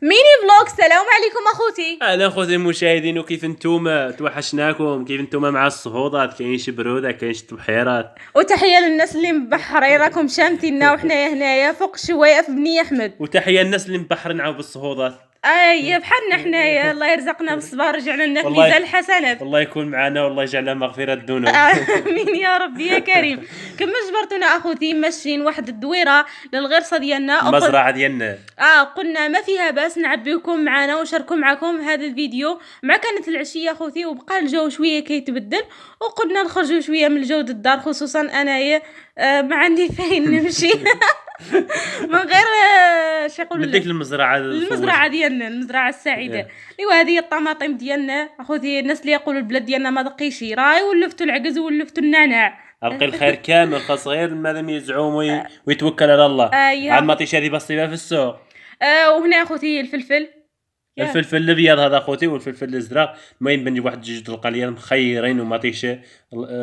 ميني فلوج. السلام عليكم اخوتي. اهلا اخوتي المشاهدين، وكيف نتوما؟ توحشناكم. كيف نتوما مع الصهوضات؟ كاين شي بروده، كاين شي تبحيرات. وتحيه للناس اللي مبحرين، راكم شامتينا وحنايا هنايا فوق الشوايه في بني احمد. وتحيه الناس اللي مبحرين عاو بالصهوضات. بحالنا حنايا، الله يرزقنا بالصبر، رجعنا لنا في والله- ميزان الحسنات. الله يكون معنا، والله يجعلها مغفره الذنوب. امين يا ربي يا كريم. كما جبرتونا اخوتي ماشيين واحد الدويره للغرصه ديالنا، المزرعه ديالنا. قلنا ما فيها باس نعبيكم معنا ونشاركوا معكم هذا الفيديو. مع كانت العشيه اخوتي وبقى الجو شويه كيتبدل، وقلنا نخرجوا شويه من الجو د الدار، خصوصا انايا ما عندي فين نمشي من غير شي يقولوا بديك المزرعه المزرعه ديالنا، المزرعه السعيده. ايوا هذه هي الطماطم ديالنا اخوتي. الناس اللي يقولوا البلاد ديالنا ما دقيشي، راهي ولفتوا العكز ولفتوا النعناع. القي الخير كامل، خاص غير مادام يزعم ويتوكل على الله. عاد ماطيش هذه بسيطه في السوق. وهنا اخوتي الفلفل، الفلفل الابيض هذا اخوتي، والفلفل الازرق. المهم بنجيب واحد جوج القليان مخيرين وماطيش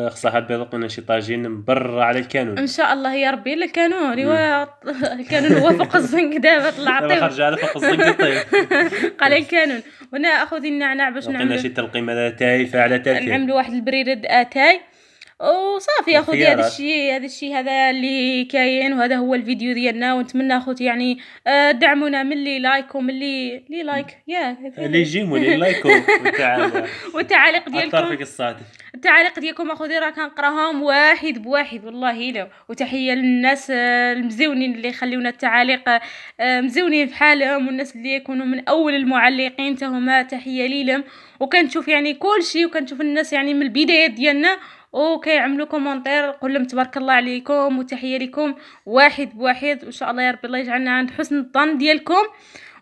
خصها البيض. قلنا شي طاجين مبرة على الكانون ان شاء الله يا ربي. الكانون الكانون هو فوق الزنق دابا طلع دابا خرج على فوق الزنق الطيب. قال الكانون. هنا اخوتي النعناع باش نعملوا شي تلقيمه على تايفه على ترتيب. نعملوا واحد البريد اتاي وصافي اخوتي. هذا الشيء هذا اللي كاين، وهذا هو الفيديو ديالنا. ونتمنى اخوتي يعني دعمونا من اللي لايك ومن اللي لايك اللي يجيموا اللي لايكو والتعاليق ديالكم. الطرفيق الصادق. التعاليق ديالكم اخوتي راه كنقراهم واحد بواحد والله الا. وتحيه للناس المزيونين اللي يخليونا التعاليق مزيونين بحالهم، والناس اللي يكونوا من اول المعلقين حتى هما تحيه ليهم. وكنشوف يعني كل شيء، وكنشوف الناس يعني من البدايات ديالنا وكيعملوا كومونتير. نقول لهم تبارك الله عليكم وتحيه لكم واحد بواحد. وان شاء الله يا ربي الله يجعلنا عند حسن الظن ديالكم.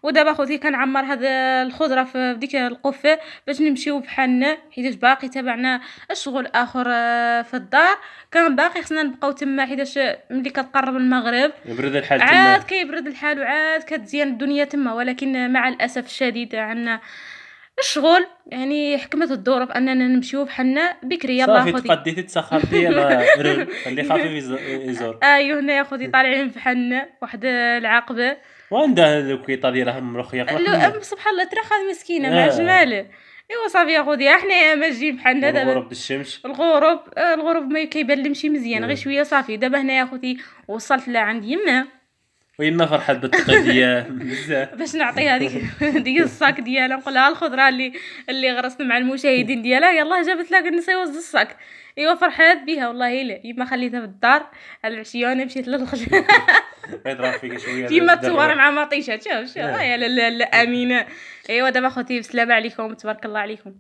ودابا خوتي كنعمر هذا الخضره في ديك القفه باش نمشيو بحالنا، حيت باقي تابعنا الشغل اخر في الدار. كان باقي خصنا نبقاو تما، حيت ملي كتقرب المغرب يبرد الحال تما، عاد كيبرد الحال وعاد كتزيان الدنيا تما. ولكن مع الاسف الشديد عندنا الشغل، يعني حكمت الظروف اننا نمشيو بحالنا بكري. يلا صافي تقديتي تسخرتي رول خلي خفيف يزور. ايوا هنا يا خوتي طالعين بحالنا واحد العقبه، وعنده الوكيطه ديالها مرخيه سبحان الله ترخى مسكينه مع جماله. ايوا صافي يا خوتي احنا ماجين بحالنا دابا. الغروب الشمس، الغروب ما كيبان لي مشي مزيان غير شويه. صافي دابا هنا يا خوتي وصلت لعند يما، ويما فرحت بالتقديه بزاف باش نعطيها ديك الصاك ديالها، نقول لها الخضره اللي غرست مع المشاهدين ديالها يلاه جابت لك نسيوز الصاك. ايوا فرحات بها والله الا. يما خليتها في الدار على العشيه وانا مشيت للخج. يضرب فيك شويه يما تصور مع مطيشه. شوف يا لا امينه. ايوا دابا خوتي بسلامه عليكم، تبارك الله عليكم.